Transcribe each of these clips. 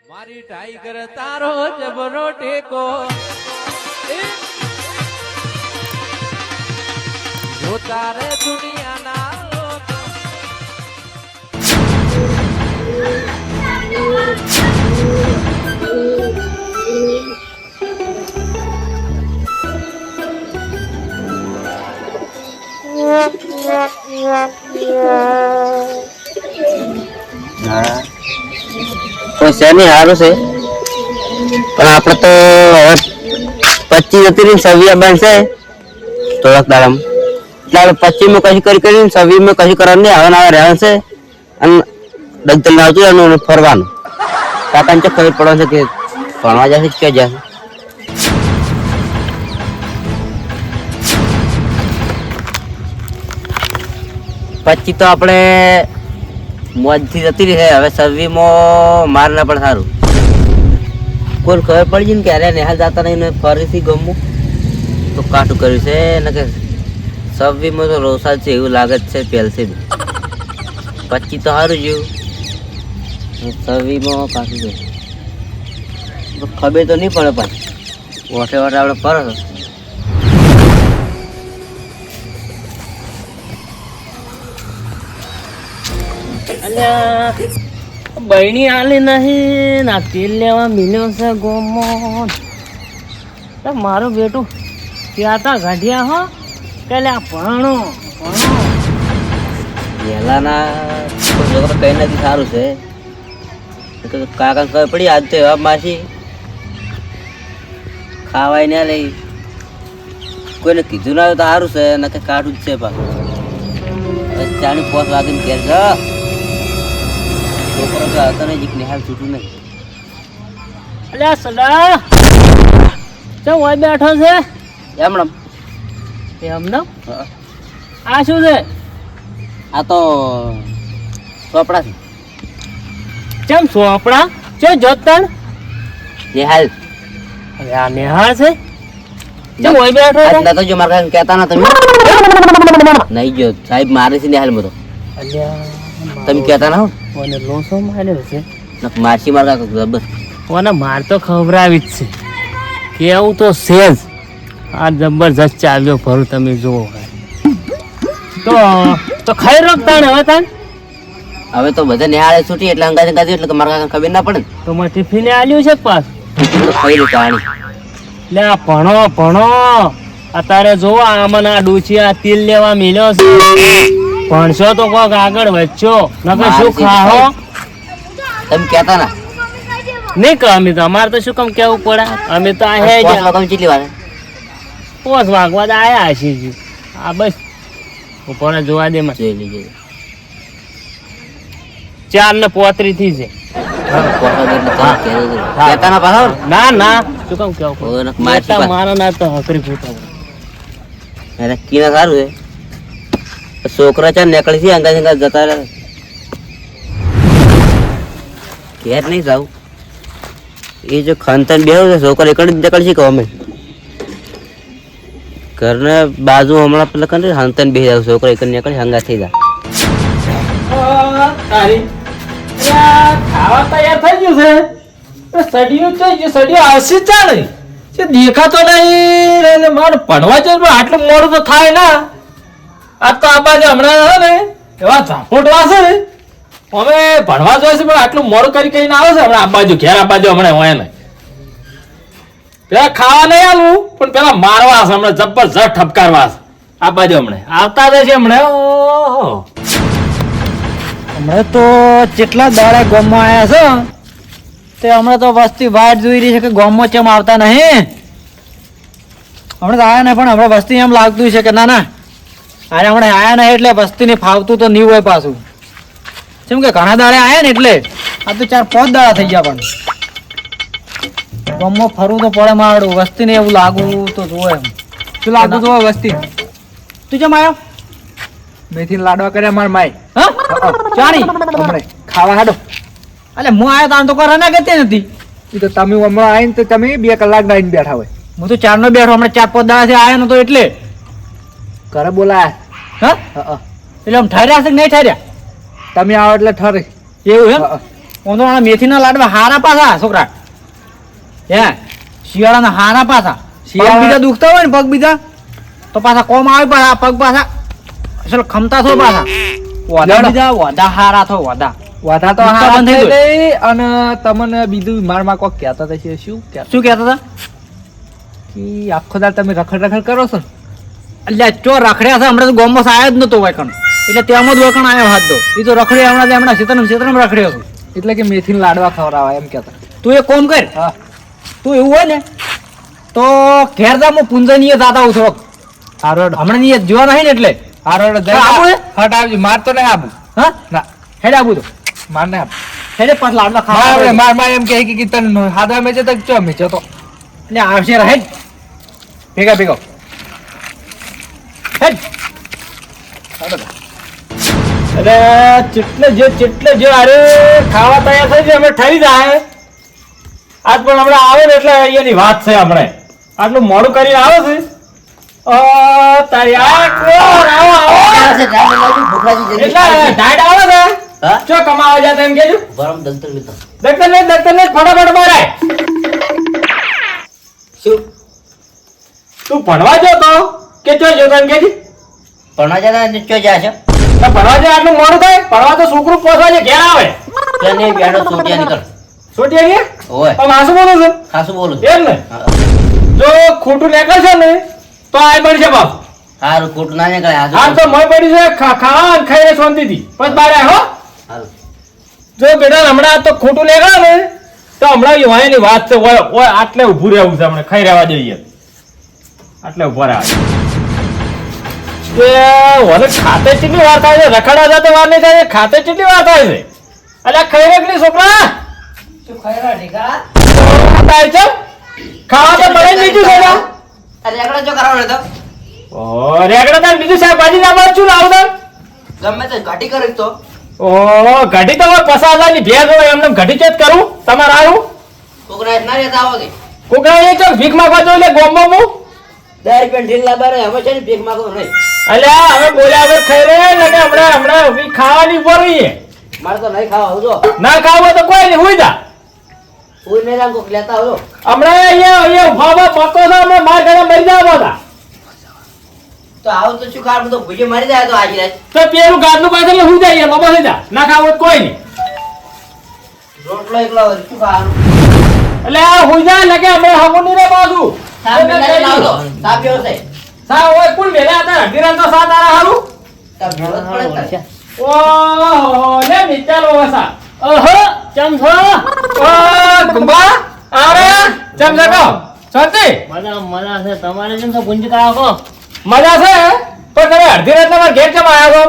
મારી ટાઈગર તારો જબરો ટેકો જો તારે દુનિયાના લોકો શેની સારું છે પણ આપણે તો હવે 25 હતી ને 26 બનશે થોડાક દાડામાં એટલે 25 માં કશું કરીને 26 માં કશું કરવાનું નહીં હવે ના રહેવાનું છે અને દગદલ આવતું એનું ફરવાનું કાકાને તો ખબર પડે છે કે ભણવા જશે કે જશે 25 તો આપણે મોજથી જતી રહી છે હવે 26 માં માર ના પણ સારું કોઈ ખબર પડી ને કે અરે નેહાલ જતા નહીં ને ફરીથી ગમવું તો કાઠું કર્યું છે ને કે 26 માં તો રોસાદ છે એવું લાગે છે પહેલથી 25 તો સારું જેવું 26 માં કાઠું છે ખબર તો નહીં પડે પાછી વાટે વાટે આપણે ફરો બહેની આલી નહીં ના તેલ લેવા મિલ્યો છે ગોમો મારું બેટું ત્યાં તા ગાઢિયા હો કે લે ભણો પહેલાના છોકરો કઈ નથી સારું છે કાકા ખબર પડી આજ તો એવા માસી ખાવાય ના લઈ કોઈને કીધું ના હોય તો સારું છે ને કે કાઢું જ છે પાછું 4:05 વાગીને ઘેર છે છોકરો તો હતો ને જીક નિહાલ છૂટું નહીં અલ્યા સદા ચમ ઓય બેઠો છે એમણમ એમને આ શું છે આ તો ચોપડા છે ચમ સોપડા ચો જોતણ નિહાલ અરે આ નેહાળ છે ચમ ઓય બેઠો છે આજના તો જો મારા કાકા કહેતા ના તમે નહીં જો સાહેબ મારે છે નિહાલ મતો અલ્યા તમે કહેતા ના હો ઓને લોસો માર્યો છે માસી મારા કાકા જબર ઓને માર તો ખવરાવી જ છે કેવું તો સેજ આ જબરજસ્ત ચાલ્યો ભરું તમે જુઓ તો ખાઈ રોકતા ને હવે તાન હવે તો બધા નિહાળે છૂટી એટલે અંગાજ અંગાજ એટલે મારા કાકા ખબર ના પડે ને તો મારે ટિફિને આલ્યું છે પાસ તો ખાઈ લે ચાણી લે આ ભણો અત્યારે જોવો આમાં આ ડૂચી આ તિલ લેવા મિલ્યો છે ભણશો તો કોક આગળ વધશો નકર શું ખાહો તમે કહેતા ના નહીં કહો અમે તો અમારે તો શું કામ કેવું પડે અમે તો આ હે જ કેટલી વાર 5 વાગવા આયા છીએ આ બસ ઉપર જોવા દે જોઈ લીજે 4:35 થી છે કહેતા ના પાછો ના શું કામ કેવું મારા ના તો હકરી ફૂટા અરે કીના સારું છે છોકરા ચાર નીકળી છે અંગાજ અંગાજ જતા રહે ઘેર નહીં જાવ એ જો ખાનતન બેહો છે છોકરા એકડ નીકળી છે કે અમે ઘરને બાજુ હમણાં પેલા કંઈ ખાનતન બેસી જાવ છોકરા એકડ નીકળી હંગા થઈ જાય ખાવા તૈયાર થઈ ગયું છે સડિયું થઈ ગયું સડિયું આવશે ચાલે જે દેખાતો નહીં મારે ભણવા જ આટલું મોડું તો થાય ના આ તો આ બાજુ હમણાં ને એવા ઝાપોટવા છે ને અમે ભણવા જોઈએ છે પણ આટલું મોડું કરીને આવે છે હમણાં આ બાજુ ઘેર આ બાજુ હમણાં હોય ને પેલા ખાવા નહીં આલું પણ પેલા મારવા છે હમણાં જબરજસ્ત ઠપકારવા છે આ બાજુ હમણાં આવતા જ છે હમણાં ઓહો હમણાં તો જેટલા દાડા ગામમાં આવ્યા છે તે હમણાં તો વસ્તી વાટ જોઈ રહી છે કે ગામમાં ચમ આવતા નહીં હમણાં તો આવ્યા નહીં પણ હમણાં વસ્તી એમ લાગતું છે કે ના અરે હમણાં આયા નહીં એટલે વસ્તીને ફાવતું તો નહીં હોય પાછું જેમ કે ઘણા દાડે આયા ને એટલે આ તો 4-5 દાડા થઈ ગયા પણ ગામમાં ફરવું તો પડે મારું વસ્તીને એવું લાગવું તો જોવે એમ શું લાગતું જોવે વસ્તી તું કેમ આવ્યો મેથી લાડવા કર્યા માર માય હા ચાણી હમણે ખાવા હાડો અલે હું આવ્યો તાન તો કરે ના કેતી નથી એ તો તમે હમણાં આવીને તો તમે 2 કલાક આવીને બેઠા હોય હું તો 4 નો બેઠો હમણાં 4-5 દાડાથી આવ્યો નતો એટલે ઘરે બોલાયા હા એટલે આમ ઠાર્યા છે કે નહીં ઠાર્યા તમે આવો એટલે ઠરે એવું એમ ઉનાળા મેથીના લાડવા હારા પાછા છોકરા હે શિયાળાના હારા પાછા પગ બીજા દુખતા હોય ને પગ બીજા તો પાછા કોમ આવે પાછા પગ પાછા અસલ ખમતા થો પાછા વડા બીજા વડા હારા થો વડા વાધા તો દુખતા હારા બંધ થઈ થઈ ગઈ અને તમને બીજું મારમાં કોક કહેતા હતા છે શું કહેતા શું કહેતા હતા કે આખો દાડ તમે રખડ રખડ કરો છો ને એટલે ચો રખડ્યા છે હમણાં તો ગોમમાં આવ્યો જ નતો વાયકણ એટલે ત્યાં જ વળકણ આવ્યો હાથ દો એ તો રખડ્યા હમણાં ક્ષેત્રમાં રખડ્યો છું એટલે કે મેથીના લાડવા ખવડાવવા એમ કહેતા તું એક કોમ કર હા તું એવું હોય ને તો ઘેર જા હું પુંજા ની જાતા આવું થોડોક હારોડ હમણાં ની જોવા નહીં ને એટલે હારોડ હા, આબુ હે? હટ આવજો માર તો નહીં આબુ હા ના હેડે આવું તો માર નહીં આબુ હેડે પાછ લાડવા માર ખાવા માર માર એમ કહે કે તને હાદા મેચે તો ચો મેચે તો એટલે આવશે રે હેડ ભેગા ભેગો હેડ એટલે ચેટલે જે અરે ખાવા તૈયાર થઈ જાય અમે ઠરી જાય આજ પણ હમણાં આવે ને એટલે અહીંયાની વાત છે હમણે આટલું મોડું કરીને આવે છે તારી આ કોણ આવો એટલે ડાયટ આવે છે હા? ચો કમાવા જાતા એમ કેજો બરાબર દંતર લીધો દખતર ને ફટાફટ મારાય શું તું ભણવા જતો કે ચો જતો એમ કેજી ભણવા જતા નીચો જાશો તો ભણવા જાય આટલું મોડું થાય ભણવા તો છોકરું પહોંચવા છે ઘેર આવે તને બેડો છોટિયા નીકળ છોટી ગયા ઓય પણ માસું બોલું છું ખાસું બોલું એમ ને જો ખોટું નીકળશે ને તો આ પડી છે બાપ સારું ખોટું ના નીકળે આ હાજુ તો મય પડી છે ખાવા અને ખાઈને શાંતિથી પછી બહાર આય હો હારું જો બેટા હમણાં તો ખોટું નીકળે ને તો હમણાં વાયની વાત છે ઓય ઓય આટલે ઊભું રહેવું છે હમણાં ખાઈ રહેવા દઈએ આટલે ઊભા રહેવા તે ઓલે ખાતે કેટલી વાર થાય છે રખડા જતો વાર નહીં થાય ખાતે કેટલી વાર થાય છે અલ્યા ખાઈ રેકલી છોકરા શું ખરા ઠીકા થાય છે ખાવા તો મળે જ બીજું છે અરે એકડો જો કરાવડે તો ઓ રેગડા તાર બીજું શાકભાજી ના મળે શું લાવું તાર ગમે તે ઘાટી કરે તો ઓ ઘટી તો 50,000 ની ભેગ હોય એમને ઘટી ચેત કરું તમારે આવું છોકરા ના રહેતા આવો કે કોકરા એ ચો ભીખ માંગવા જો એટલે ગોમમાં હું 10 રૂપિયા ઢીંગલા બારે હવે છે ને ભીખ માંગો નહીં અલ્યા હવે બોલ્યા વગર ખાઈ રે ને હમણાં ઊભી ખાવાની ઉપર રહીએ મારે તો નહીં ખાવા આવજો ના ખાવું તો કોઈ નહીં હુઈ જા કોઈ નહીં રામ કોક લેતા આવજો હમણાં અહીંયા ઉભા મકો છો હમણાં માર ઘરે મરી જાવ બધા તો આવો તો શું ખાવાનું તો ભૂજે મરી જાય તો આજે રાત તો પેલું ગાદનું પાછળ હું જઈએ બાબા થઈ જા ના ખાવું તો કોઈ નહીં રોટલો એકલો હોય, શું ખાવાનું એટલે આ હુઈ જા ને કે અમે હમુની રે બાજુ સાપ મેલા લાવજો સાપ એવો છે સા ઓય કોણ બેલા હતા અઢીરા તો સાત આરા હારું સાપ ભેળો જ પડે ને. ઓહો લે મિચાલો વસા ઓહો ચમ છો ઓ ગુંબા આરે ચમ લગો સતી મજા છે તમારે જેમ તો ગુંજી કાકો મજા છે પણ તમે અડધી રાતના મારા ઘેર ચમ આયા છો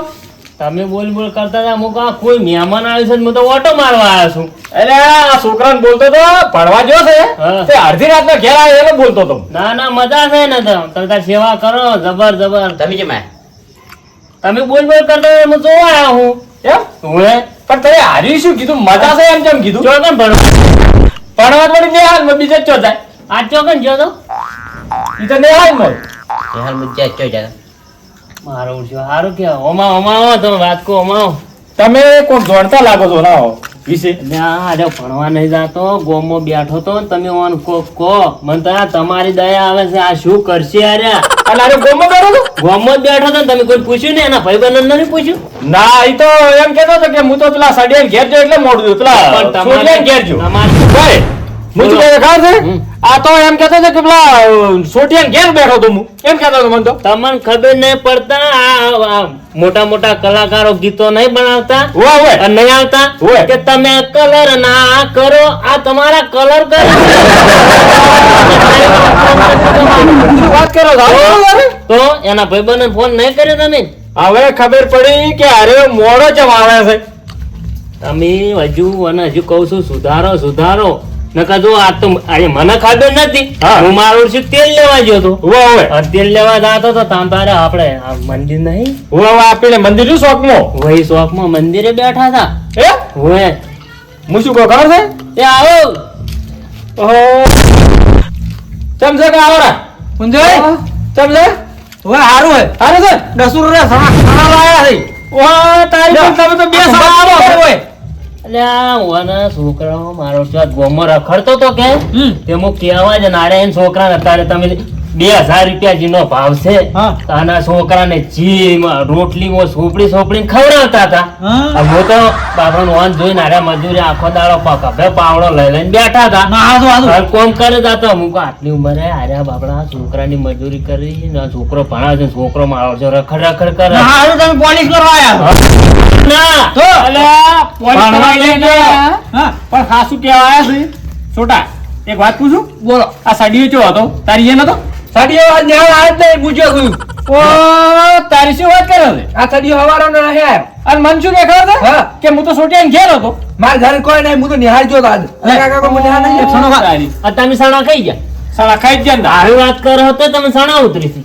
તમે બોલ કરતા હતા હું કહું કોઈ મહેમાન આવ્યું છે ને હું તો ઓટો મારવા આવ્યો છું એટલે આ છોકરાને બોલતો તો ભણવા જો છે હા. તે અડધી રાતના ઘેર આવ્યો એટલે બોલતો તો ના મજા છે ને તો તમે સેવા કરો જબર તમે કેમ આયા? તમે બોલ કરતા હતા હું જોવા આવ્યો હું એમ હું પણ તમે હારી શું કીધું મજા છે એમ કેમ કીધું ચોકન ભણવા ભણવા થોડી નહીં હાલ બીજે ચો જાય આ ચોકન જો તો ઈ તો નહીં હાલ મળ એ હાલ મુજ્જા ચો જાય મારો ઉઠ્યો સારું કે ઓમાવો તમે વાત કહો ઓમાવો તમે કોઈ દોડતા લાગો છો ના હો વિશે આજે ભણવા નહીં જાતો ગોમમાં બેઠો તો ને તમે ઓન કહો મને તો આ તમારી દયા આવે છે આ શું કરશે અરે અને આરે ગોમમાં બેઠો છો ગોમમાં જ બેઠો તો ને તમે કોઈ પૂછ્યું ને એના ભાઈબંધને નથી પૂછ્યું ના ઈ તો એમ કેતો હતો કે હું તો પેલા સડિયાને ઘેર જો એટલે મોડું થયું પેલા સોડિયાને ઘેર જો ભાઈ હું શું કહે ખબર છે હમ. આ તો એમ કેતો હતો કે પેલા સોટિયાને ઘેર બેઠો તો હું એમ કેતો હતો મને તો તમને ખબર નહીં પડતા આ મોટા કલાકારો ગીતો નહીં બનાવતા હોય હોય અને નહીં આવતા હોય. કે તમે કલર ના કરો આ તમારા કલર કરે શું વાત કરો છો તો એના ભાઈબંધને ફોન નહીં કર્યો તમે હવે ખબર પડી કે અરે મોડો ચમ આવે છે તમે હજુ કહું છું સુધારો નકર જો આ તો અરે મને ખબર નથી હા. હું મારું છું તેલ લેવા ગયો તો હોય હોય અને તેલ લેવા જતો તો તાંબારે આપણે આ મંદિર નહીં હોય હોય આપીને મંદિર નું શોખમાં વહી શોખમાં મંદિરે બેઠા હતા એ હોય હું શું કહું ખબર છે એ આવો ઓહો ચમ છે કે આવરા મુંજાઈ ચમ છે હવે હારું હે હારે છે દસુર રે સણા લાયા છે વાહ તારી પણ તમે તો બે સવા આવો હોય અલ્યા ઓના છોકરાઓ મારો ચોથ ગોમમાં રખડતો તો કે તે હું કહેવા જ નારે એન છોકરાને અત્યારે તમે 2000 રૂપિયા જીનો ભાવ છે આના છોકરાને જી રોટલીમાં સોપડી ખવડાવતા હતા હું તો બાપરાનો વાન જોઈને આરે મજૂરી આખો દાડો પકડે પાવડો લઈને બેઠા હતા કોમ કરે જાતો હું કહું આટલી ઉંમરે આર્યા બાપડા છોકરાની મજૂરી કરી ને છોકરો ભણાવે છે છોકરો મારો છો રખડ કરે તમે પોલીસ કરવા આયા ના તો અલ્યા પોલીસ કરવા લઈને હા પણ ખાસું કેવા આયા છે છોટા એક વાત પૂછું બોલો આ સાડીઓ ચો હતો તારી એ નતો સાડીઓ આજ ન્યાય આજ નહીં પૂછ્યો છું ઓ તારી શું વાત કરે છે આ સાડીઓ હવારો ન રહે અને મન શું દેખાડે છે હા. કે હું તો સોટિયાને ઘેર હતો મારા ઘરે કોઈ નહીં હું તો નિહાળ જોતો આજ કાકા કોઈ નિહાળ નહીં સણો તારી આ તમે સણા ખાઈ ગયા સાલા ખાઈ જ ગયા ને આવી વાત કરો તો તમે સણા ઉતરી છે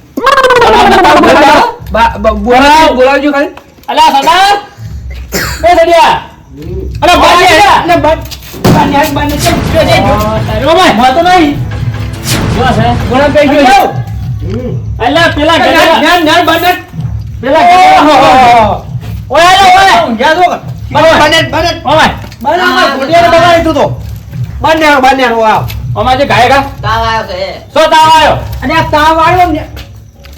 બોલાવજો ખાલી અલ્યા સડા એ સડિયા અરે બાજી ને બાની હાથ બાની છે તારી ઓ ભાઈ મા તો નહીં બસ હે બોલા કઈ ગયો અલ્યા પેલા ધ્યાન ધ્યાન બને પેલા ઓય ઓય જા દો બને ઓય બને ગોડિયા બગાડી તું તો બને આવ અમાર જે ગાયકા તાવ આવ્યો છે સો તાવ આવ્યો અને આ તાવ આવ્યો ને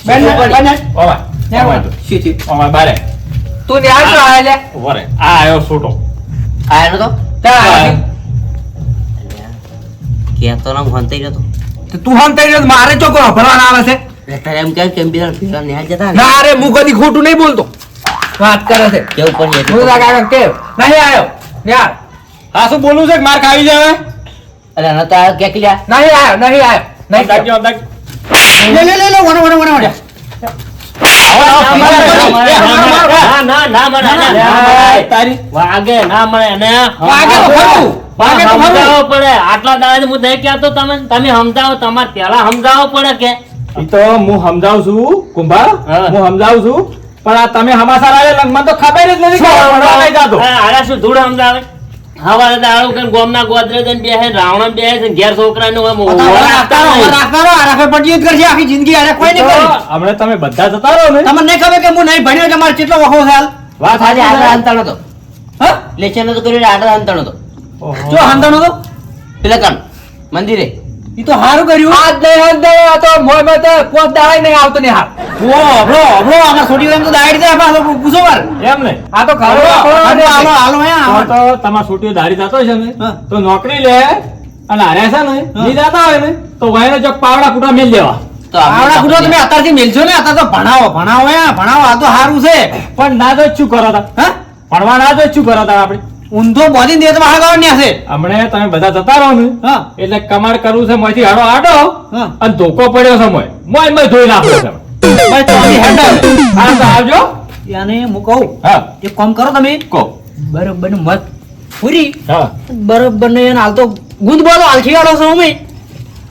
બને ઓય ને ઓય શીથી ઓય બારે તું નિહાળ તો આયા લે વરે આ આવ્યો છોટો આયો તો તા કેતો ના ભણતઈ ગયો તો તું હમ તઈ મારે ચોકો ભરવાના આવે છે બેટા એમ કે બીજા ભેગા નિહાળ જતા ને ના રે હું કદી ખોટું નહીં બોલતો વાત કરે છે કેવું પણ હું તો કાકા કે નહીં આવ્યો નિહાળ આ શું બોલું છે કે માર ખાવી જાય અરે નતા કે ક્યાં નહીં આવ્યો નહીં દાગ્યો લે વણે તારી વાગે ના મળે ને વાગે તો ખરું. વાગે તો ખરું. સમજાવવો પડે આટલા દાડે હું નહીં કહેતો તમે સમજાવો તમારે પેલા સમજાવવો પડે કે ઈ તો હું સમજાવું છું કુંભાર હા. હું સમજાવું છું પણ આ તમે હમાસાર આલે મને તો ખબર જ નથી કે ભણવા નહીં જાતો આરા શું ધૂળ સમજાવે હવારે દાડો કે ગોમના ગોદરે જઈને બેહે રાવણ બેહે છે ઘેર છોકરાનું આખી જિંદગી આરે કોઈ નહીં કરે હમણે તમે બધા જતા રહો ને તમને નહીં ખબર કે હું નહીં ભણ્યો એટલે મારે કેટલો વખો છે વાત આજે આગળ અંતણો તો હા લેચન તો કર્યું આગળ અંતણો તો જો હાંધણો તો પેલા કામ મંદિરે ઈ તો હારું કર્યું આજ નહીં આ તો મોય માં તો પોત દાડે નહીં આવતો નિહાળ ઓ હબળો આમાં છોડી એમ તો દાડી દે આપા પૂછો વાર એમ ને આ તો ખરો હાલો તો તમાર છોટીઓ દાડી જતો છે ને તો નોકરી લે અને હારે છે ને નહીં જતા હોય ને તો વાયનો જો પાવડા કુટા મેલ દેવા તો પાવડા કુટા તમે અત્યારથી મેલજો ને અત્યારે તો ભણાવો આ તો હારું છે પણ ના તો શું કરો તા હા ભણવા ના તો શું કરો તા આપણે ઊંધો બોધી દે તો મારા ને છે હમણે તમે બધા જતા રહો ને એટલે કમાડ કરવું છે મોયથી હાડો આડો અને ધોકો પડ્યો છે મોય ધોઈ નાખો છે ભાઈ તો આની હેન્ડલ હા તો આવજો યાને હું કહું હા એક કામ કરો તમે કહો બરોબર ને મત પૂરી હા બરોબર ને એને હાલ તો ગુંદ બોલો આલખી વાળો છો અમે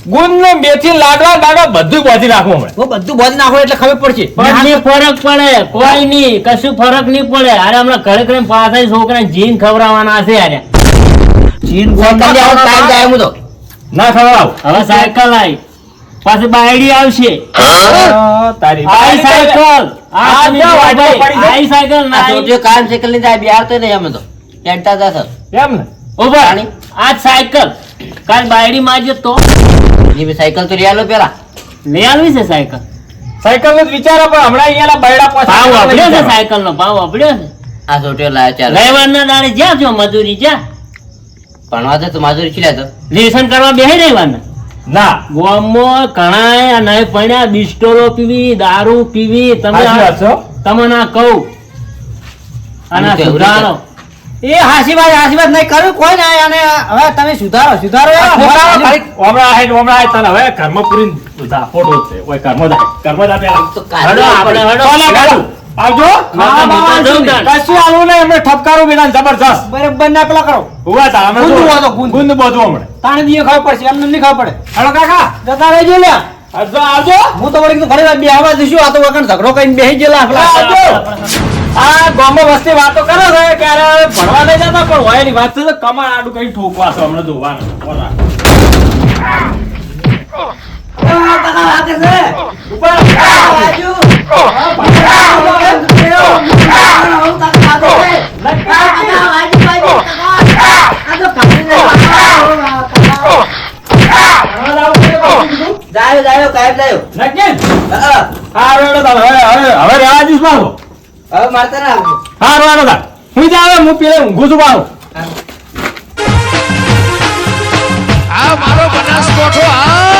ગુંદ ને મેથી લાડવા દાડો બધું બોધી નાખો હમણે ઓ બધું બોધી નાખો એટલે ખબર પડશે પણ ફરક પડે કોઈ નહીં કશું ફરક નહીં પડે અરે હમણાં ઘરે ઘરે પાછા છોકરા જીન ખવડાવવાના છે અરે જીન ટાઈમ જાય હું તો ના ખવડાવ હવે સાયકલ આવી પાછી બાયડી આવશે તારી આઈ સાયકલ આ તમે જોવા ભાઈ, આઈ સાયકલ ના આ આઈ. છોકરીઓ કામ સાયકલ ની જાય બિહાર તો નહીં અમે તો હેડતા જશે એમ ને ઉભા આજ સાયકલ કાલ બાયડી મારજે તો એ બી સાયકલ તો રિયાલો પેલા લઈ આવવી છે સાયકલ સાયકલ નું જ વિચારો પણ હમણાં અહીંયાના બૈડા ભાવ અપડ્યો છે પહોંચે સાયકલ નો ભાવ અપડ્યો છે આ છોટીઓ લાયો ચાલો રવિવારના દાડે જ્યાં જો મજૂરી જ્યાં ભણવા તો માધુરી ખીલ્યા તો લેસન કરવા બેહી રવિવારના ના ગામમાં ઘણાય નહીં પડ્યા બિસ્ટોલો પીવી દારૂ પીવી તમે સાચી વાત છે. તમને આ કહું અને આ કેવું સુધારો એ હાસી વાત નહીં કર્યું કોઈ ના અને હવે તમે સુધારો હમણાં તને હવે કર્મ પૂરી ફોટો છે ઓય કર્મ દા પેલા તો હડો આપણે હડો આવજો હા, બાબા, જવું તાન. કશું આવું નહીં એમને ઠપકારો બેટા જબરજસ્ત બરાબર ના પેલા કરો ઉભા થા અમે ગુંદ બધું હમણે તાણે દીએ ખબર પડશે એમને નહીં ખબર પડે હેલો કાકા જતા રહેજો લ્યા આવજો હું તો વળી ઘરે બે આવા જઈશું આ તો વગર ઝઘડો કરીને બેહી ગયેલા આવજો આ ગામમાં વસ્તી વાતો કરે છે કે અરે ભણવા લઈ જતા પણ હોય ની વાત છે તો કમાણ આડું કઈ ઠોકવા છો હમણાં જોવાનું બોલા ઉપર હેડ લાયો નક્કી હા હા રેડો તાર હવે રહેવા દઈશ મારો હવે મારતા ના આવજો હા રેડો તાર હું જ આવે હું પેલે ઊંઘું છું મારો આ મારો બનાસકોઠો આ